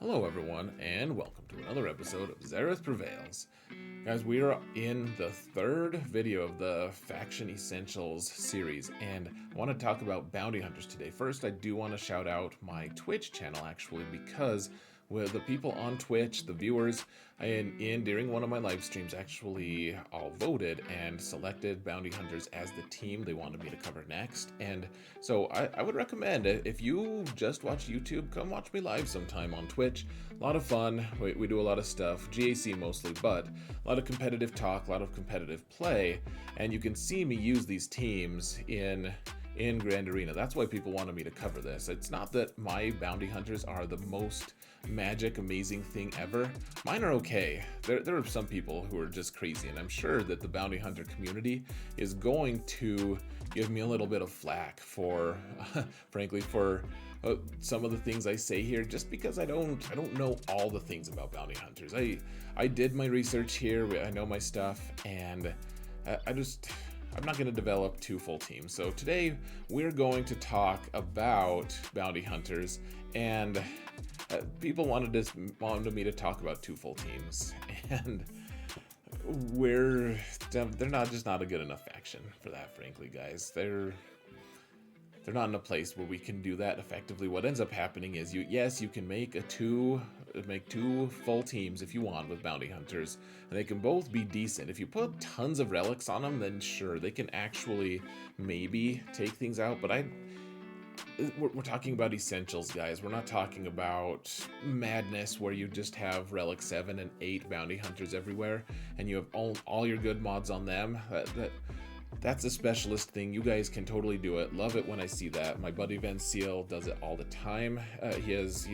Hello, everyone, and welcome to another episode of Xerath Prevails. Guys, we are in the third video of the Faction Essentials series, and I want to talk about bounty hunters today. First, I do want to shout out my Twitch channel, actually, because with the people on Twitch, the viewers, and during one of my live streams, actually all voted and selected bounty hunters as the team they wanted me to cover next. And so I would recommend it. If you just watch YouTube, come watch me live sometime on Twitch. A lot of fun. We do a lot of stuff, GAC mostly, but a lot of competitive talk, a lot of competitive play, and you can see me use these teams in Grand Arena. That's why people wanted me to cover this. It's not that my bounty hunters are the most magic, amazing thing ever. Mine are okay. There are some people who are just crazy, and I'm sure that the bounty hunter community is going to give me a little bit of flack for, frankly, for some of the things I say here, just because I don't know all the things about bounty hunters. I did my research here. I know my stuff, and I'm not going to develop two full teams. So today we're going to talk about bounty hunters, and people wanted me to talk about two full teams, and they're not a good enough faction for that, frankly, guys. They're not in a place where we can do that effectively. What ends up happening is you can make two full teams if you want with bounty hunters, and they can both be decent. If you put tons of relics on them, then sure, they can actually maybe take things out, but we're talking about essentials, guys. We're not talking about madness where you just have relic 7 and 8 bounty hunters everywhere and you have all your good mods on them. That's a specialist thing. You guys can totally do it. Love it when I see that. My buddy Van Seal does it all the time. He has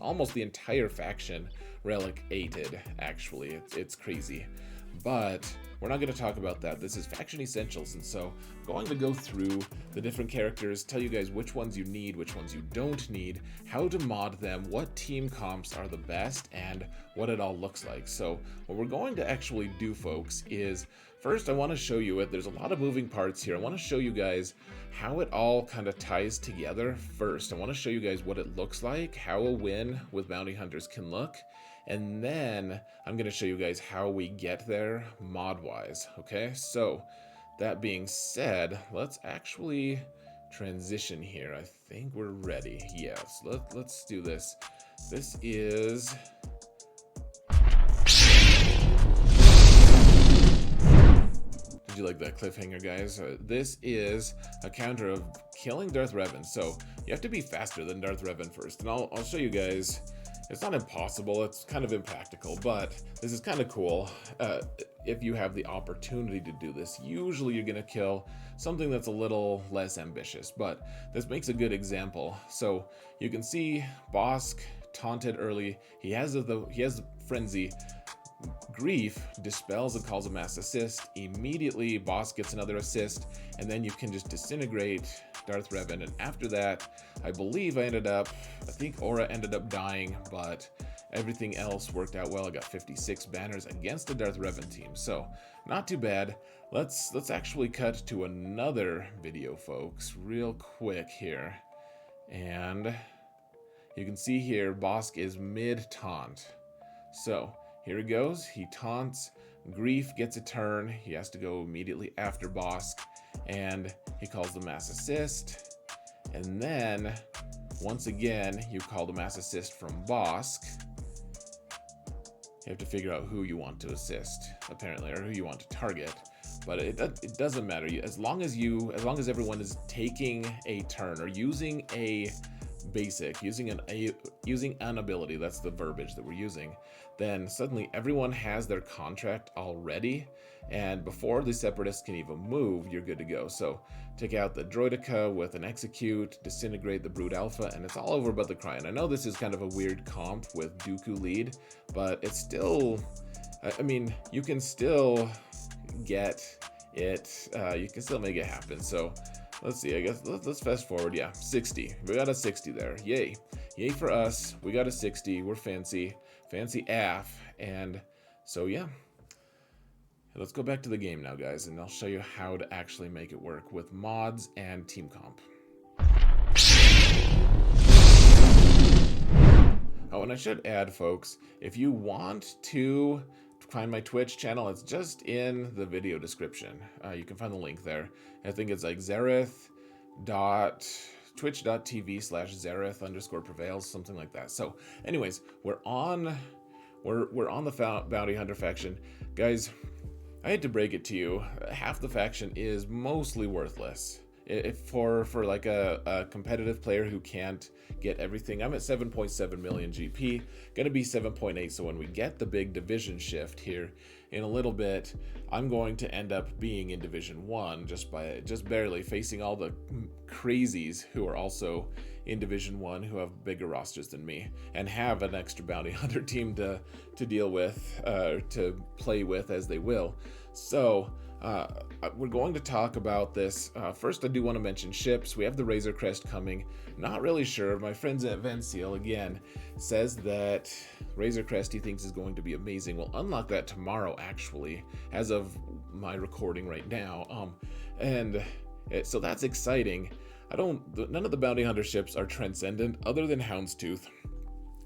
almost the entire faction relic 8'd, actually. It's crazy. But we're not going to talk about that. This is Faction Essentials, and so I'm going to go through the different characters, tell you guys which ones you need, which ones you don't need, how to mod them, what team comps are the best, and what it all looks like. So what we're going to actually do, folks, is first I want to show you it. There's a lot of moving parts here. I want to show you guys how it all kind of ties together. First, I want to show you guys what it looks like, how a win with bounty hunters can look, and then I'm going to show you guys how we get there mod-wise, okay? So, that being said, let's actually transition here. I think we're ready. Yes, let's do this. This is... Did you like that cliffhanger, guys? This is a counter of killing Darth Revan. So, you have to be faster than Darth Revan first, and I'll show you guys. It's not impossible, it's kind of impractical, but this is kind of cool if you have the opportunity to do this. Usually you're going to kill something that's a little less ambitious, but this makes a good example. So you can see Bossk taunted early. He has the frenzy. Greef dispels and calls a mass assist. Immediately Bossk gets another assist, and then you can just disintegrate Darth Revan. And after that, I think Aura ended up dying, but everything else worked out well. I got 56 banners against the Darth Revan team, so not too bad. Let's actually cut to another video, folks, real quick here. And you can see here Bossk is mid taunt. So here he goes. He taunts. Greef gets a turn. He has to go immediately after Bossk, and he calls the mass assist. And then, once again, you call the mass assist from Bossk. You have to figure out who you want to assist, apparently, or who you want to target. But it doesn't matter. As long as everyone is taking a turn or using a basic, using an ability, that's the verbiage that we're using, then suddenly everyone has their contract already, and before the separatists can even move, you're good to go. So take out the Droideka with an execute, disintegrate the Brood Alpha, and it's all over but the Cry. And I know this is kind of a weird comp with Dooku lead, but it's still, I mean, you can still get it, you can still make it happen. So let's see, I guess let's fast forward. Yeah, 60. We got a 60 there. Yay. Yay for us. We got a 60. We're fancy AF. And so, yeah. Let's go back to the game now, guys, and I'll show you how to actually make it work with mods and team comp. Oh, and I should add, folks, if you want to find my Twitch channel, it's just in the video description. You can find the link there. I think it's like twitch.tv/Xerath_prevails, something like that. So anyways, we're on the bounty hunter faction. Guys, I hate to break it to you, half the faction is mostly worthless. If for like a competitive player who can't get everything, I'm at 7.7 million GP, gonna be 7.8. So when we get the big division shift here in a little bit, I'm going to end up being in Division 1 just barely, facing all the crazies who are also in Division 1 who have bigger rosters than me and have an extra bounty hunter team to deal with, to play with as they will. So we're going to talk about this. First, I do want to mention ships. We have the Razor Crest coming. Not really sure. My friends at Venseal, again, says that Razor Crest he thinks is going to be amazing. We'll unlock that tomorrow, actually, as of my recording right now. So that's exciting. None of the bounty hunter ships are transcendent other than Houndstooth.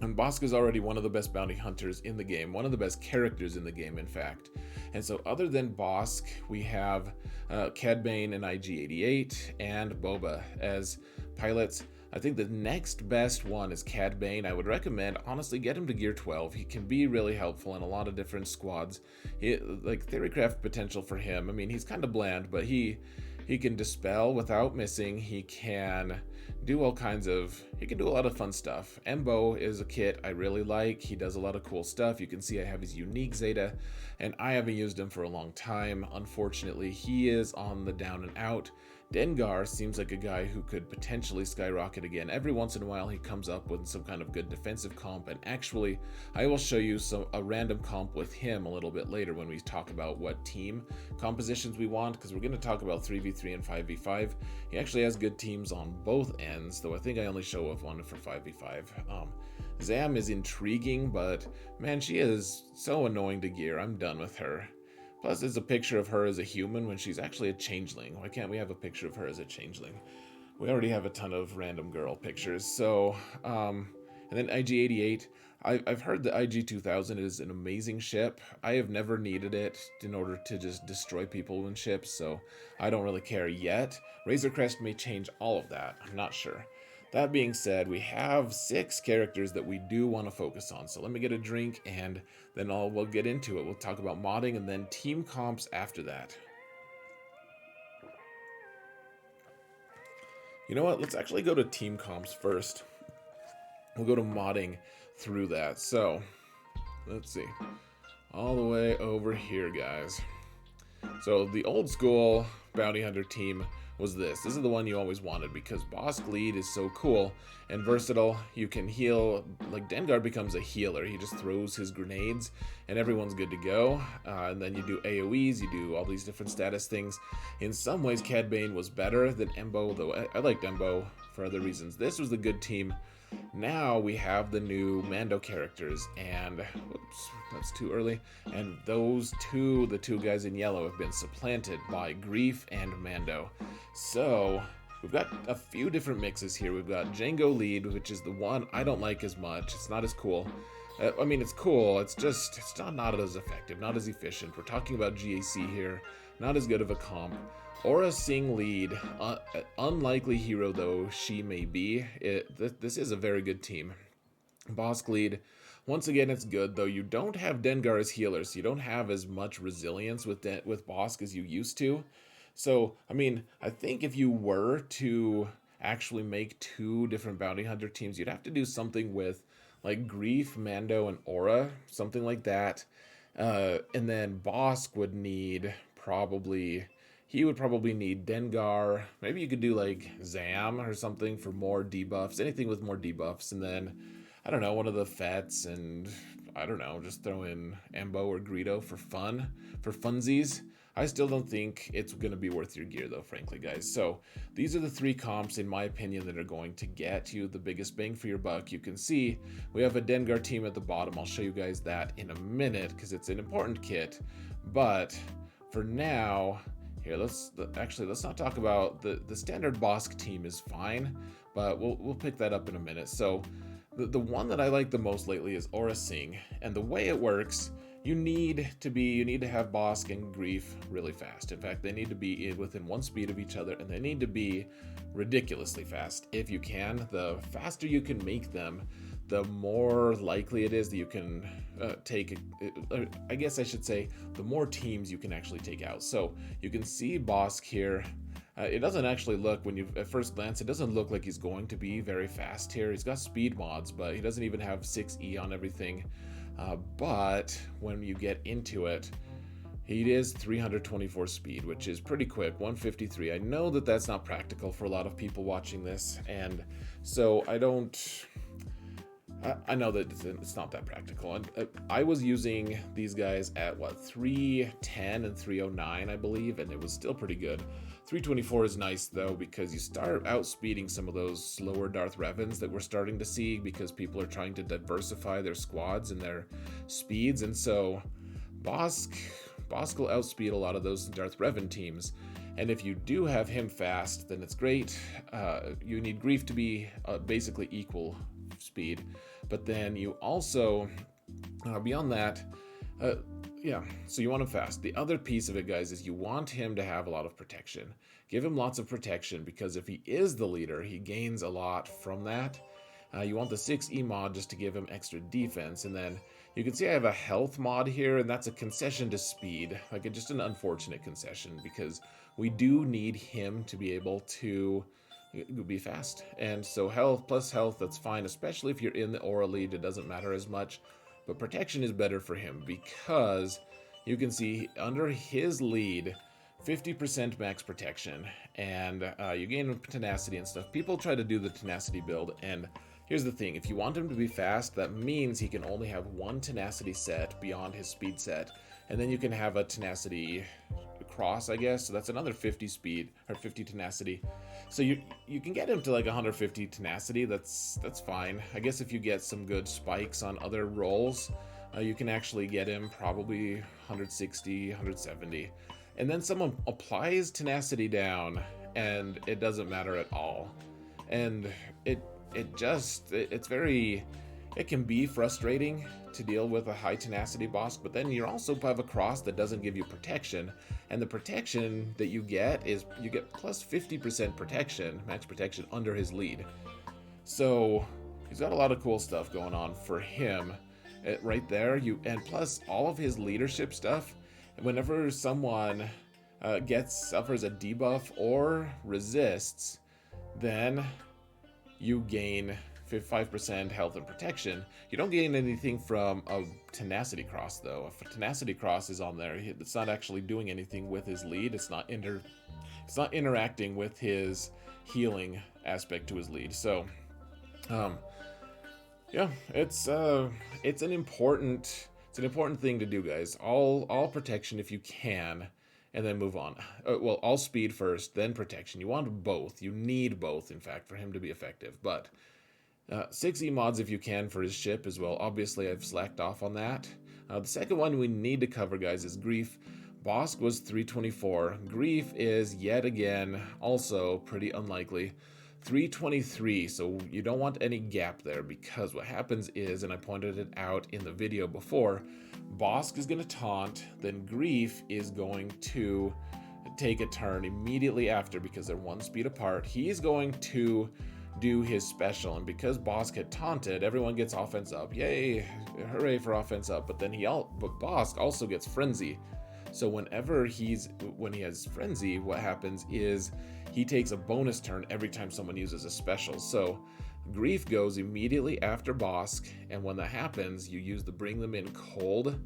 And Bossk is already one of the best bounty hunters in the game, one of the best characters in the game, in fact. And so other than Bossk, we have Cad Bane and IG-88 and Boba as pilots. I think the next best one is Cad Bane. I would recommend, honestly, get him to Gear 12. He can be really helpful in a lot of different squads. Like Theorycraft potential for him. I mean, he's kind of bland, but he can dispel without missing. He can do he can do a lot of fun stuff. Embo is a kit I really like. He does a lot of cool stuff. You can see I have his unique Zeta, and I haven't used him for a long time. Unfortunately, he is on the down and out. Dengar seems like a guy who could potentially skyrocket again. Every once in a while he comes up with some kind of good defensive comp, and actually I will show you a random comp with him a little bit later when we talk about what team compositions we want, because we're going to talk about 3v3 and 5v5. He actually has good teams on both ends, though I think I only show off one for 5v5. Zam is intriguing, but man, she is so annoying to gear. I'm done with her. Plus, there's a picture of her as a human when she's actually a changeling. Why can't we have a picture of her as a changeling? We already have a ton of random girl pictures. So, and then IG-88. I've heard the IG-2000 is an amazing ship. I have never needed it in order to just destroy people in ships, so I don't really care yet. Razor Crest may change all of that. I'm not sure. That being said, we have 6 characters that we do want to focus on. So let me get a drink and then we'll get into it. We'll talk about modding and then team comps after that. You know what? Let's actually go to team comps first. We'll go to modding through that. So let's see. All the way over here, guys. So the old school bounty hunter team was this. This is the one you always wanted because Bossk Lead is so cool and versatile. You can heal, like Dengar becomes a healer. He just throws his grenades and everyone's good to go. And then you do AoEs, you do all these different status things. In some ways, Cad Bane was better than Embo, though I liked Embo for other reasons. This was the good team. Now we have the new Mando characters, and whoops, that's too early. And the two guys in yellow have been supplanted by Greef and Mando. So we've got a few different mixes here. We've got Jango Lead, which is the one I don't like as much. It's not as cool. I mean, it's cool. It's not as effective, not as efficient. We're talking about GAC here. Not as good of a comp. Aura Singh Lead, unlikely hero though she may be, this is a very good team. Bossk Lead, once again it's good, though you don't have Dengar as healer, so you don't have as much resilience with Bossk as you used to. So, I mean, I think if you were to actually make 2 different bounty hunter teams, you'd have to do something with like Greef, Mando, and Aura, something like that. And then Bossk would need He would probably need Dengar. Maybe you could do like Zam or something for more debuffs. Anything with more debuffs. And then, I don't know, one of the Fets and, I don't know, just throw in Embo or Greedo for funsies. I still don't think it's going to be worth your gear though, frankly, guys. So these are the 3 comps, in my opinion, that are going to get you the biggest bang for your buck. You can see we have a Dengar team at the bottom. I'll show you guys that in a minute because it's an important kit. But for now... Here, let's not talk about the standard Bossk team is fine, but we'll pick that up in a minute. So The one that I like the most lately is Aura Sing, and the way it works, you need to have Bosk and Grief really fast. In fact, they need to be within 1 speed of each other, and they need to be ridiculously fast if you can. The faster you can make them, the more likely it is that you can take, I guess I should say, the more teams you can actually take out. So you can see Bosk here. It doesn't actually look, when you at first glance, it doesn't look like he's going to be very fast here. He's got speed mods, but he doesn't even have 6E on everything. But when you get into it, he is 324 speed, which is pretty quick, 153. I know that that's not practical for a lot of people watching this, and so I know that it's not that practical. And I was using these guys at 310 and 309, I believe, and it was still pretty good. 324 is nice though, because you start outspeeding some of those slower Darth Revans that we're starting to see, because people are trying to diversify their squads and their speeds, and so Bosk will outspeed a lot of those Darth Revan teams. And if you do have him fast, then it's great. You need Grief to be basically equal speed, but then you also, beyond that, so you want him fast. The other piece of it, guys, is you want him to have a lot of protection. Give him lots of protection, because if he is the leader, he gains a lot from that. You want the 6E mod just to give him extra defense, and then you can see I have a health mod here, and that's a concession to speed, like just an unfortunate concession, because we do need him to be able to be fast. And so health plus health, that's fine, especially if you're in the aura lead, it doesn't matter as much. But protection is better for him, because you can see under his lead, 50% max protection, and you gain tenacity and stuff. People try to do the tenacity build, and here's the thing: if you want him to be fast, that means he can only have 1 tenacity set beyond his speed set, and then you can have a tenacity cross, I guess. So that's another 50 speed or 50 tenacity. So you can get him to like 150 tenacity. That's fine. I guess if you get some good spikes on other rolls, you can actually get him probably 160, 170. And then someone applies tenacity down, and it doesn't matter at all. And it can be frustrating to deal with a high tenacity Bosk, but then you also have a cross that doesn't give you protection, and the protection that you get is you get plus 50% protection, max protection, under his lead. So he's got a lot of cool stuff going on for him right there. And plus all of his leadership stuff. Whenever someone suffers a debuff or resists, then you gain 5% health and protection. You don't gain anything from a tenacity cross though. If a tenacity cross is on there, it's not actually doing anything with his lead. It's not interacting with his healing aspect to his lead. So yeah, it's an important thing to do, guys. All protection if you can, and then move on. Well, all speed first, then protection. You want both. You need both, in fact, for him to be effective. But 6E mods if you can for his ship as well. Obviously, I've slacked off on that. The second one we need to cover, guys, is Grief. Bosk was 324. Grief is, yet again, also pretty unlikely. 323, so you don't want any gap there, because what happens is, and I pointed it out in the video before, Bosk is going to taunt, then Grief is going to take a turn immediately after, because they're 1 speed apart. He's going to do his special, and because Bosk had taunted, everyone gets offense up. Yay, hooray for offense up. But then Bosk also gets frenzy. So when he has frenzy, what happens is he takes a bonus turn every time someone uses a special. So Grief goes immediately after Bosk, and when that happens, you use the Bring Them In Cold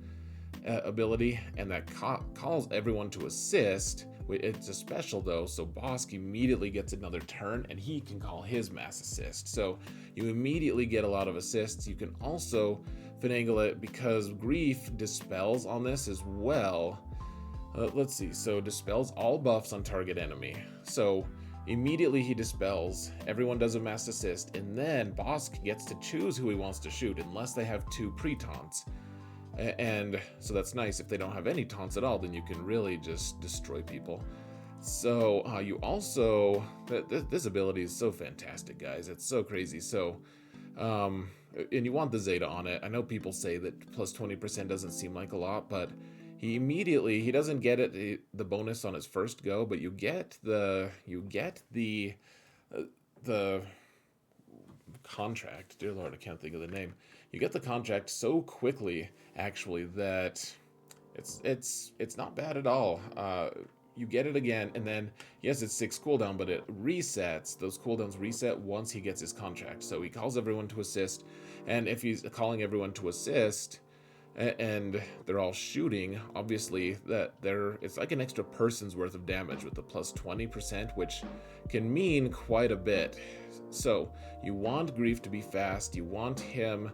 ability, and that calls everyone to assist. It's a special though, so Bosk immediately gets another turn, and he can call his mass assist. So you immediately get a lot of assists. You can also finagle it because Grief dispels on this as well. Let's see, so dispels all buffs on target enemy. So immediately he dispels, everyone does a mass assist, and then Bosk gets to choose who he wants to shoot unless they have 2 pre-taunts. And so that's nice. If they don't have any taunts at all, then you can really just destroy people. So you also, this ability is so fantastic, guys. It's so crazy. So Um, and you want the Zeta on it. I know people say that plus 20% doesn't seem like a lot, but he doesn't get the bonus on his first go, but you get the contract. Dear Lord, I can't think of the name. You get the contract so quickly, actually, that it's not bad at all. You get it again, and then yes, it's 6 cooldown, but it resets. Those cooldowns reset once he gets his contract. So he calls everyone to assist, and if he's calling everyone to assist, and they're all shooting, obviously it's like an extra person's worth of damage with the plus 20%, which can mean quite a bit. So you want Grief to be fast, you want him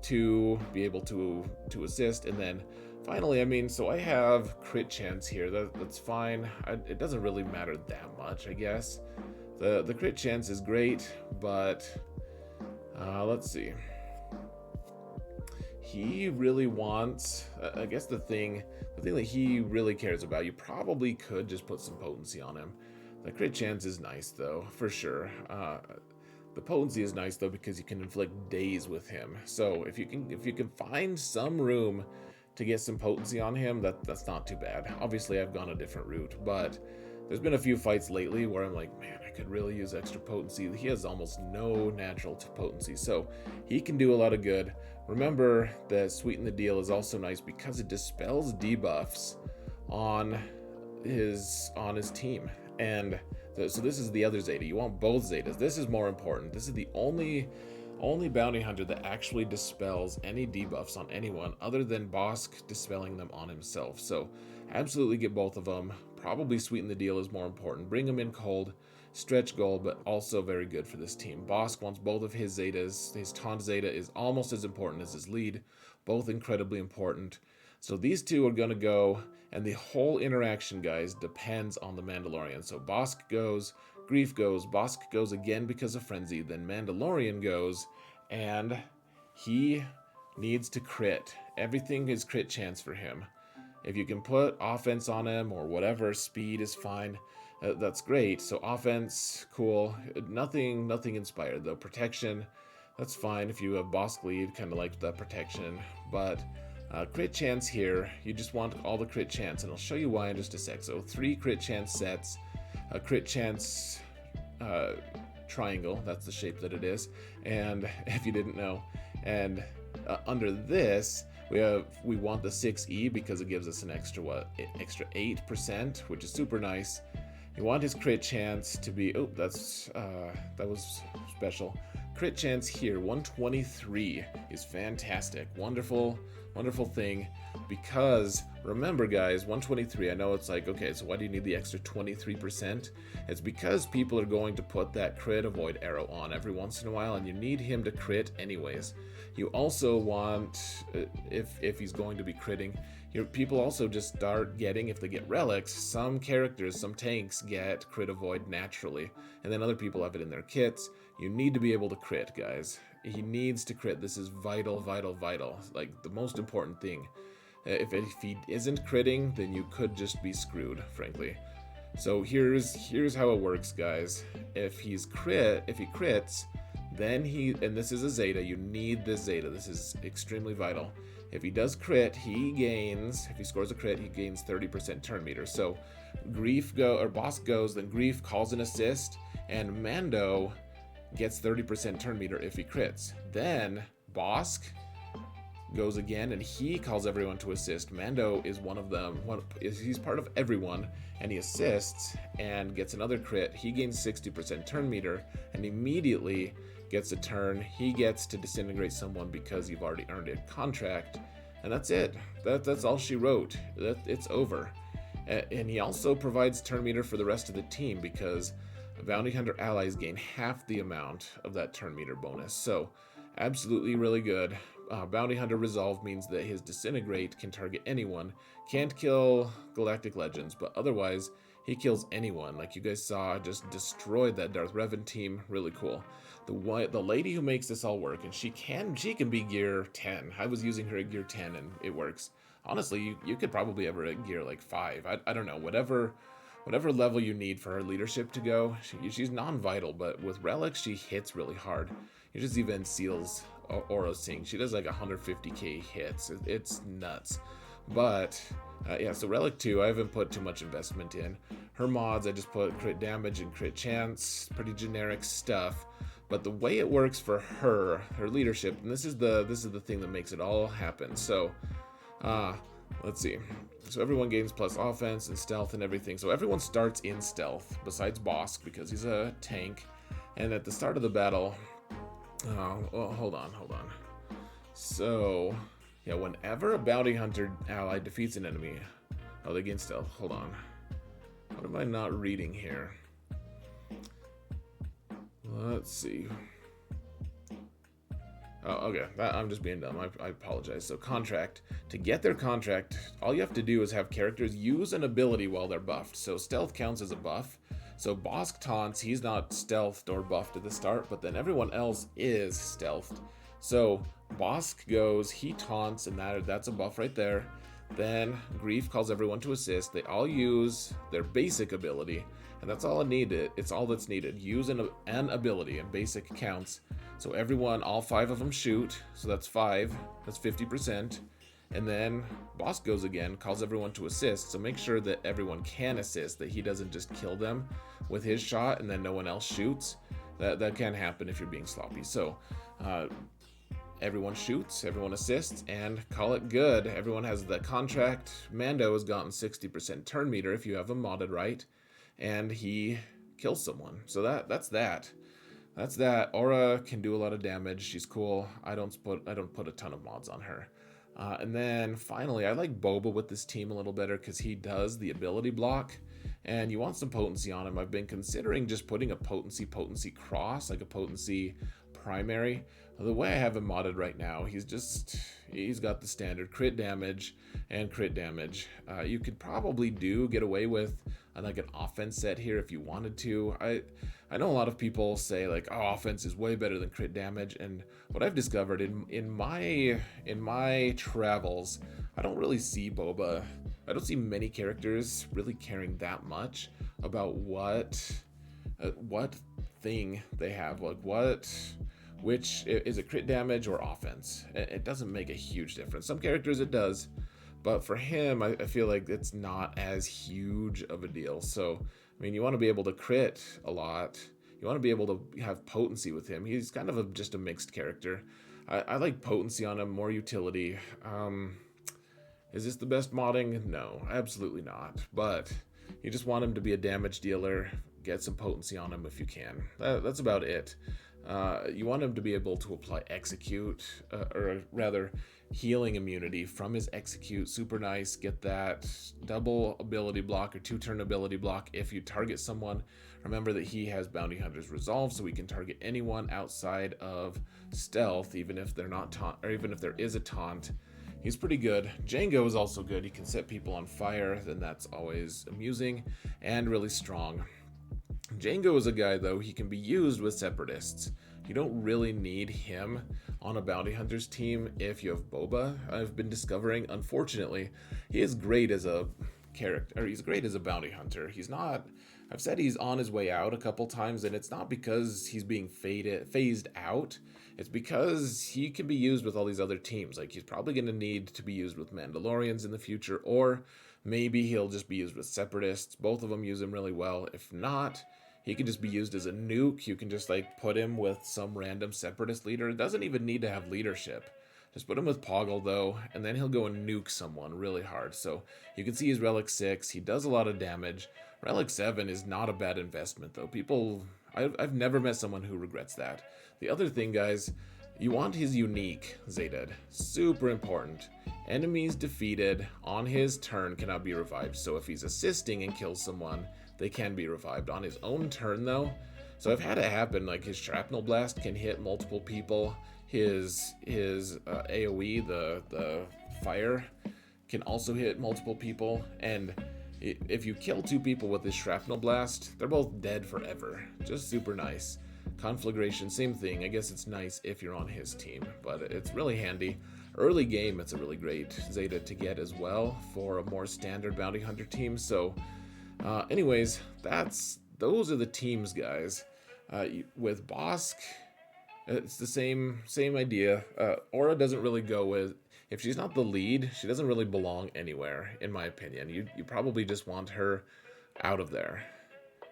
to be able to assist, and then finally, I mean, so I have crit chance here. That's fine. It doesn't really matter that much, I guess. The crit chance is great, but let's see. He really wants, I guess the thing that he really cares about, you probably could just put some potency on him. The crit chance is nice though, for sure. The potency is nice though because you can inflict daze with him. So if you can find some room to get some potency on him, that's not too bad. Obviously I've gone a different route, but there's been a few fights lately where I'm like, man, I could really use extra potency. He has almost no natural potency, so he can do a lot of good. Remember that Sweeten the Deal is also nice because it dispels debuffs on his team. And so this is the other Zeta. You want both Zetas. This is more important. This is the only bounty hunter that actually dispels any debuffs on anyone other than Bossk dispelling them on himself. So absolutely get both of them. Probably Sweeten the Deal is more important. Bring him in cold, stretch goal, but also very good for this team. Bossk wants both of his Zetas. His taunt Zeta is almost as important as his lead, both incredibly important. So these two are going to go, and the whole interaction, guys, depends on the Mandalorian. So Bossk goes, Grief goes, Bossk goes again because of Frenzy, then Mandalorian goes, and he needs to crit. Everything is crit chance for him. If you can put offense on him or whatever, speed is fine. That's great. So offense, cool. Nothing inspired though. Protection, that's fine if you have Bossk lead, kind of like the protection. But crit chance here, you just want all the crit chance, and I'll show you why in just a sec. So 3 crit chance sets, a crit chance triangle, that's the shape that it is, and if you didn't know, and under this we want the 6E because it gives us an extra 8%, which is super nice. You want his crit chance to be, oh, that was special. Crit chance here, 123 is fantastic. Wonderful thing, because remember guys, 123, I know it's like, okay, so why do you need the extra 23%? It's because people are going to put that crit avoid arrow on every once in a while, and you need him to crit anyways. You also want, if he's going to be critting, people also just start getting, if they get relics, some characters, some tanks get crit avoid naturally, and then other people have it in their kits. You need to be able to crit, guys. He needs to crit. This is vital, like the most important thing. If he isn't critting, then you could just be screwed, frankly. So here's how it works, guys. If he crits, then and this is a Zeta, you need this Zeta. This is extremely vital. If he does crit, if he scores a crit, he gains 30% turn meter. So Bossk goes, then Grief calls an assist, and Mando gets 30% turn meter if he crits. Then Bossk goes again, and he calls everyone to assist. Mando is one of them. He's part of everyone, and he assists and gets another crit. He gains 60% turn meter, and immediately gets a turn. He gets to disintegrate someone because you've already earned a contract, and that's it. That's all she wrote. It's over. And he also provides turn meter for the rest of the team because bounty hunter allies gain half the amount of that turn meter bonus. So absolutely really good. Bounty hunter resolve means that his disintegrate can target anyone. Can't kill Galactic Legends, but otherwise he kills anyone. Like you guys saw, just destroyed that Darth Revan team. Really cool. The lady who makes this all work, and she can be gear 10. I was using her at gear 10 and it works. Honestly, you could probably have her at gear like 5. I don't know, whatever level you need for her leadership to go. She's non-vital, but with relics she hits really hard. He just even seals Aura Sing. She does like 150k hits. It's nuts. But yeah, so Relic 2, I haven't put too much investment in. Her mods, I just put crit damage and crit chance, pretty generic stuff. But the way it works for her leadership, and this is the thing that makes it all happen. So, let's see. So everyone gains plus offense and stealth and everything. So everyone starts in stealth, besides Bossk, because he's a tank. And at the start of the battle, well, hold on. So, yeah, whenever a bounty hunter ally defeats an enemy, they gain stealth. Hold on. What am I not reading here? Let's see. Oh, okay. I'm just being dumb. I apologize. So contract. To get their contract, all you have to do is have characters use an ability while they're buffed. So stealth counts as a buff. So Bossk taunts, he's not stealthed or buffed at the start, but then everyone else is stealthed. So Bossk goes, he taunts, and that's a buff right there. Then Grief calls everyone to assist. They all use their basic ability, and that's all it needed. It's all that's needed. Use an ability, and basic counts. So everyone, all 5 of them shoot. So that's 5. That's 50%. And then Bossk goes again, calls everyone to assist. So make sure that everyone can assist, that he doesn't just kill them with his shot and then no one else shoots. That can happen if you're being sloppy. So everyone shoots, everyone assists, and call it good. Everyone has the contract. Mando has gotten 60% turn meter if you have him modded right, and he kills someone. So that's that. That's that. Aura can do a lot of damage. She's cool. I don't put a ton of mods on her. And then finally, I like Boba with this team a little better because he does the ability block, and you want some potency on him. I've been considering just putting a potency cross, like a potency primary. The way I have him modded right now, he's got the standard crit damage and crit damage. You could probably get away with like an offense set here if you wanted to. I know a lot of people say like, oh, offense is way better than crit damage, and what I've discovered in my travels, I don't really see Boba. I don't see many characters really caring that much about what thing they have, like which is it, crit damage or offense. It doesn't make a huge difference. Some characters it does, but for him, I feel like it's not as huge of a deal. So, I mean, you want to be able to crit a lot. You want to be able to have potency with him. He's kind of just a mixed character. I like potency on him, more utility. Is this the best modding? No, absolutely not. But you just want him to be a damage dealer. Get some potency on him if you can. That's about it. You want him to be able to apply execute, or rather healing immunity from his execute. Super nice. Get that double ability block or 2-turn ability block if you target someone. Remember that he has Bounty Hunter's Resolve, so we can target anyone outside of stealth, even if they're not taunt, or even if there is a taunt. He's pretty good. Jango is also good. He can set people on fire, then that's always amusing and really strong. Jango is a guy, though, he can be used with separatists. You don't really need him on a bounty hunter's team if you have Boba. I've been discovering, unfortunately, he is great as a character, or he's great as a bounty hunter. He's not, I've said he's on his way out a couple times, and it's not because he's being phased out. It's because he can be used with all these other teams. Like, he's probably going to need to be used with Mandalorians in the future, or maybe he'll just be used with separatists. Both of them use him really well. If not, he can just be used as a nuke. You can just like put him with some random separatist leader. It doesn't even need to have leadership. Just put him with Poggle though, and then he'll go and nuke someone really hard. So you can see he's Relic 6. He does a lot of damage. Relic 7 is not a bad investment though. I've never met someone who regrets that. The other thing, guys, you want his unique Zayted. Super important. Enemies defeated on his turn cannot be revived. So if he's assisting and kills someone, they can be revived on his own turn though. So I've had it happen, like his shrapnel blast can hit multiple people. His AoE, the fire, can also hit multiple people. And if you kill 2 people with his shrapnel blast, they're both dead forever. Just super nice. Conflagration, same thing. I guess it's nice if you're on his team, but it's really handy. Early game, it's a really great Zeta to get as well for a more standard bounty hunter team. So anyways, those are the teams, guys. With Bossk, It's the same idea. Aura doesn't really go with, if she's not the lead, she doesn't really belong anywhere, in my opinion. You probably just want her out of there.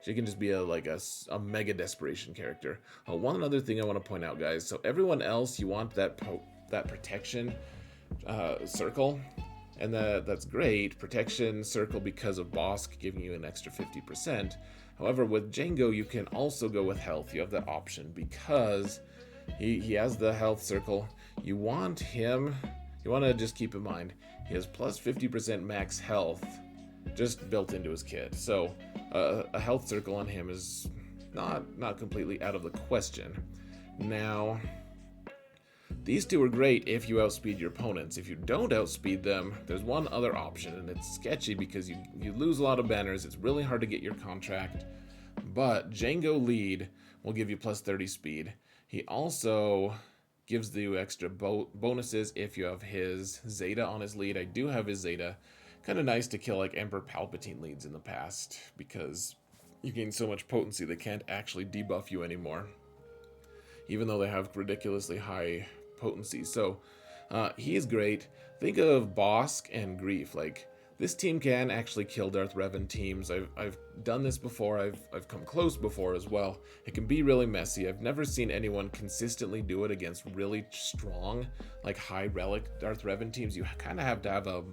She can just be a mega desperation character. One other thing I want to point out, guys. So everyone else, you want that protection circle, and that's great. Protection circle because of Bosk giving you an extra 50%. However, with Django, you can also go with health. You have that option because he has the health circle. You want to just keep in mind, he has plus 50% max health just built into his kit. So a health circle on him is not completely out of the question. Now, these two are great if you outspeed your opponents. If you don't outspeed them, there's one other option, and it's sketchy because you lose a lot of banners. It's really hard to get your contract. But Django lead will give you plus 30 speed. He also gives you extra bonuses if you have his Zeta on his lead. I do have his Zeta. Kind of nice to kill like Emperor Palpatine leads in the past because you gain so much potency they can't actually debuff you anymore, even though they have ridiculously high potency. So he is great. Think of Bosk and Grief. Like, this team can actually kill Darth Revan teams. I've done this before. I've come close before as well. It can be really messy. I've never seen anyone consistently do it against really strong, like high relic Darth Revan teams. You kind of have to have a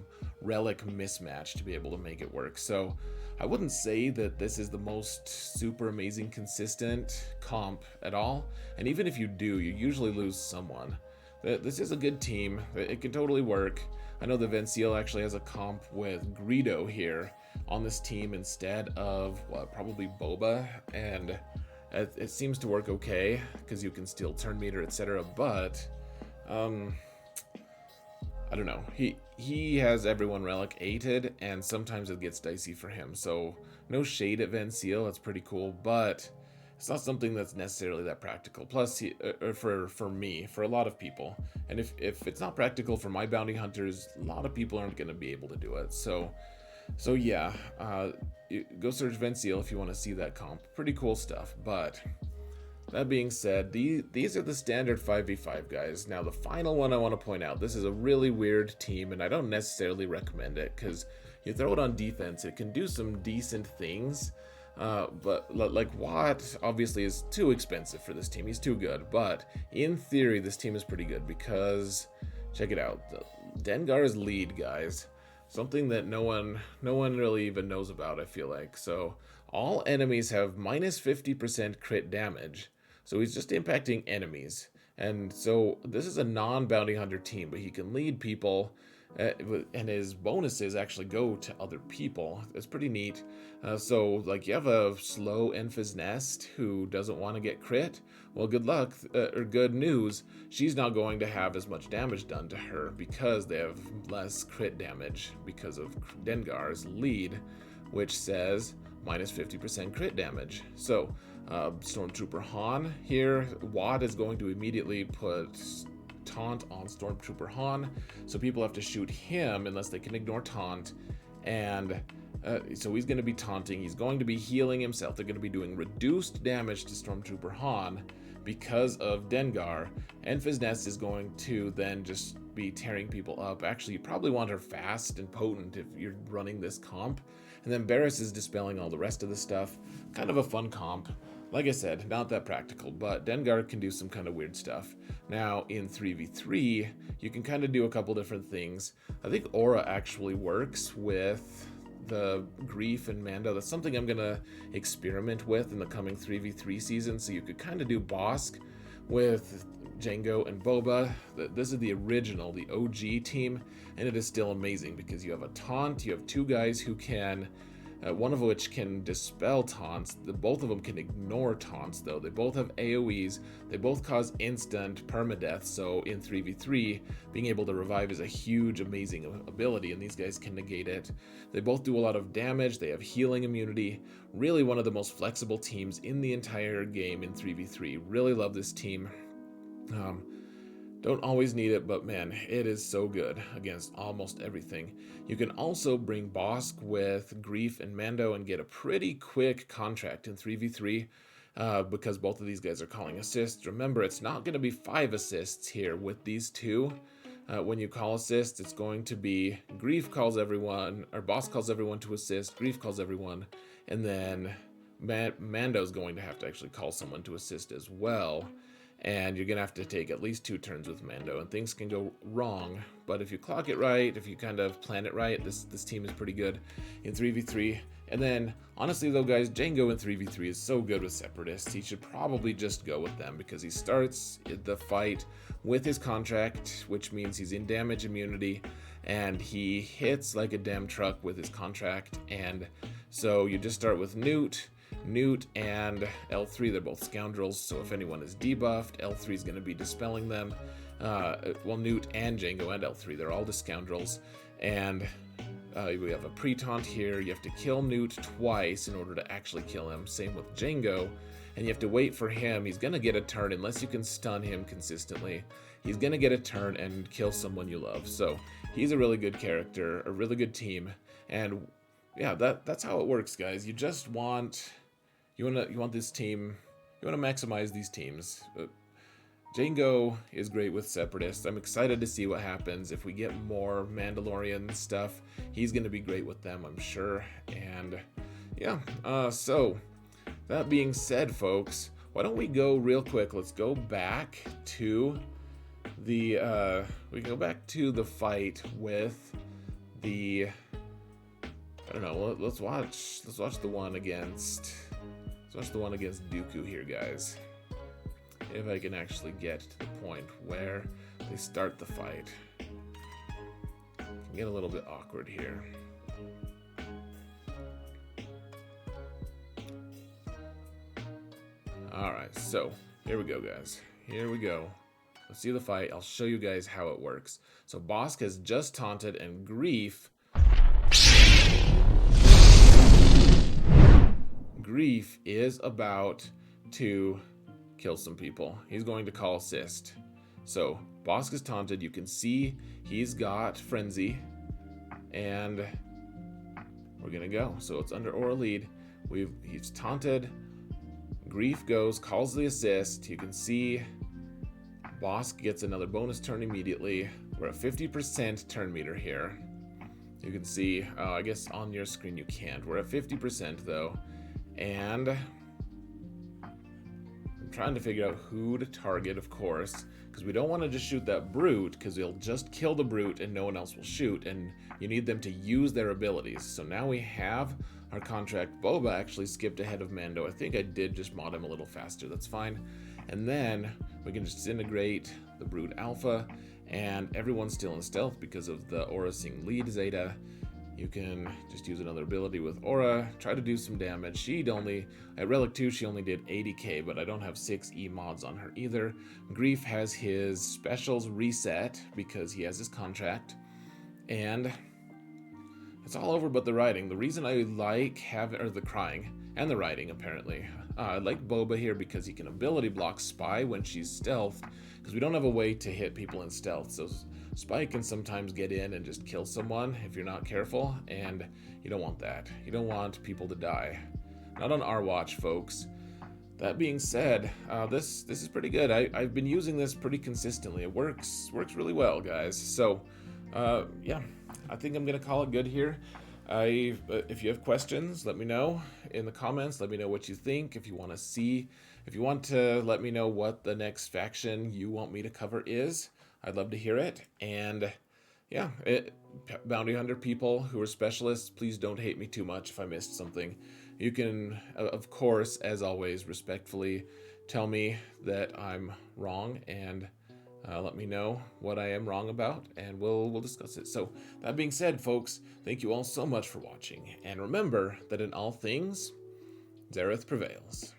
relic mismatch to be able to make it work. So I wouldn't say that this is the most super amazing consistent comp at all. And even if you do, you usually lose someone. This is a good team. It can totally work. I know the Venciel actually has a comp with Greedo here on this team instead of probably Boba, and it seems to work okay because you can steal turn meter, etc. But I don't know. He has everyone relic 8'd, and sometimes it gets dicey for him. So no shade at Venciel. That's pretty cool, but it's not something that's necessarily that practical. Plus, for me, for a lot of people, and if it's not practical for my bounty hunters, a lot of people aren't going to be able to do it. So yeah, go search Venciel if you want to see that comp. Pretty cool stuff. But that being said, these are the standard 5v5 guys. Now, the final one I want to point out, this is a really weird team, and I don't necessarily recommend it because you throw it on defense, it can do some decent things. But like Watt obviously is too expensive for this team. He's too good. But in theory, this team is pretty good because, check it out, Dengar's lead, guys. Something that no one really even knows about, I feel like. So all enemies have minus 50% crit damage. So he's just impacting enemies. And so this is a non-bounty hunter team, but he can lead people. And his bonuses actually go to other people. It's pretty neat. So like you have a slow Enfys Nest who doesn't want to get crit. Well, good luck, or good news, she's not going to have as much damage done to her because they have less crit damage because of Dengar's lead, which says minus 50% crit damage. So Stormtrooper Han here, Watt is going to immediately put taunt on Stormtrooper Han, so people have to shoot him unless they can ignore taunt, and so he's going to be taunting, he's going to be healing himself, they're going to be doing reduced damage to Stormtrooper Han because of Dengar. Enfys Nest is going to then just be tearing people up. Actually, you probably want her fast and potent if you're running this comp, and then Barriss is dispelling all the rest of the stuff. Kind of a fun comp. Like I said, not that practical, but Dengar can do some kind of weird stuff. Now, in 3v3, you can kind of do a couple different things. I think Aura actually works with the Grief and Mando. That's something I'm going to experiment with in the coming 3v3 season, so you could kind of do Bosk with Django and Boba. This is the original, the OG team, and it is still amazing because you have a taunt, you have two guys who can... one of which can dispel taunts. Both of them can ignore taunts, though. They both have AoEs. They both cause instant permadeath, so in 3v3, being able to revive is a huge, amazing ability, and these guys can negate it. They both do a lot of damage. They have healing immunity. Really one of the most flexible teams in the entire game in 3v3. Really love this team. Don't always need it, but man, it is so good against almost everything. You can also bring Bosk with Grief and Mando and get a pretty quick contract in 3v3. because both of these guys are calling assists. Remember, it's not going to be 5 assists here with these two. When you call assists, it's going to be Grief calls everyone, or Boss calls everyone to assist, Grief calls everyone, and then Mando's going to have to actually call someone to assist as well. And you're going to have to take at least 2 turns with Mando, and things can go wrong. But if you clock it right, if you kind of plan it right, this team is pretty good in 3v3. And then, honestly though, guys, Jango in 3v3 is so good with Separatists. He should probably just go with them because he starts the fight with his contract, which means he's in damage immunity, and he hits like a damn truck with his contract. And so you just start with Newt and L3. They're both scoundrels, so if anyone is debuffed, L3 is going to be dispelling them. Well, Newt and Jango and L3, they're all the scoundrels. And we have a pre-taunt here. You have to kill Newt twice in order to actually kill him. Same with Jango. And you have to wait for him. He's going to get a turn unless you can stun him consistently. He's going to get a turn and kill someone you love. So he's a really good character, a really good team. And yeah, that's how it works, guys. You just want... You want this team, you want to maximize these teams. Jango is great with Separatists. I'm excited to see what happens if we get more Mandalorian stuff. He's going to be great with them, I'm sure. And yeah, so that being said, folks, why don't we go real quick? Let's go back to the we can go back to the fight with the, I don't know. Let's watch the one against. Let's watch the one against Dooku here, guys. If I can actually get to the point where they start the fight. It can get a little bit awkward here. Alright, so here we go, guys. Here we go. Let's see the fight. I'll show you guys how it works. So Bossk has just taunted, and Grief is about to kill some people. He's going to call assist. So Bossk is taunted. You can see he's got Frenzy, and we're gonna go. So it's under Aura lead. He's taunted. Grief goes, calls the assist. You can see Bossk gets another bonus turn immediately. We're at 50% turn meter here. You can see, I guess on your screen you can't. We're at 50% though. And I'm trying to figure out who to target, of course, because we don't want to just shoot that brute, because he'll just kill the brute and no one else will shoot, and you need them to use their abilities. So now we have our contract. Boba actually skipped ahead of Mando. I think I did just mod him a little faster. That's fine. And then we can just integrate the brute alpha, and everyone's still in stealth because of the Aura Sing lead Zeta. You can just use another ability with Aura, try to do some damage. She'd only, at Relic 2, she only did 80k, but I don't have 6 E mods on her either. Grief has his specials reset because he has his contract. And it's all over but the writing. The reason I like having, or the crying, and the writing apparently. I like Boba here because he can ability block Spy when she's stealthed, because we don't have a way to hit people in stealth. So Spy can sometimes get in and just kill someone if you're not careful, and you don't want that. You don't want people to die. Not on our watch, folks. That being said, this is pretty good. I've been using this pretty consistently. It works really well, guys. So, yeah, I think I'm gonna call it good here. If you have questions, let me know in the comments. Let me know what you think. If you want to let me know what the next faction you want me to cover is, I'd love to hear it. And yeah, Bounty Hunter people who are specialists, please don't hate me too much if I missed something. You can, of course, as always, respectfully tell me that I'm wrong, and let me know what I am wrong about, and we'll discuss it. So that being said, folks, thank you all so much for watching, and remember that in all things, Xaereth prevails.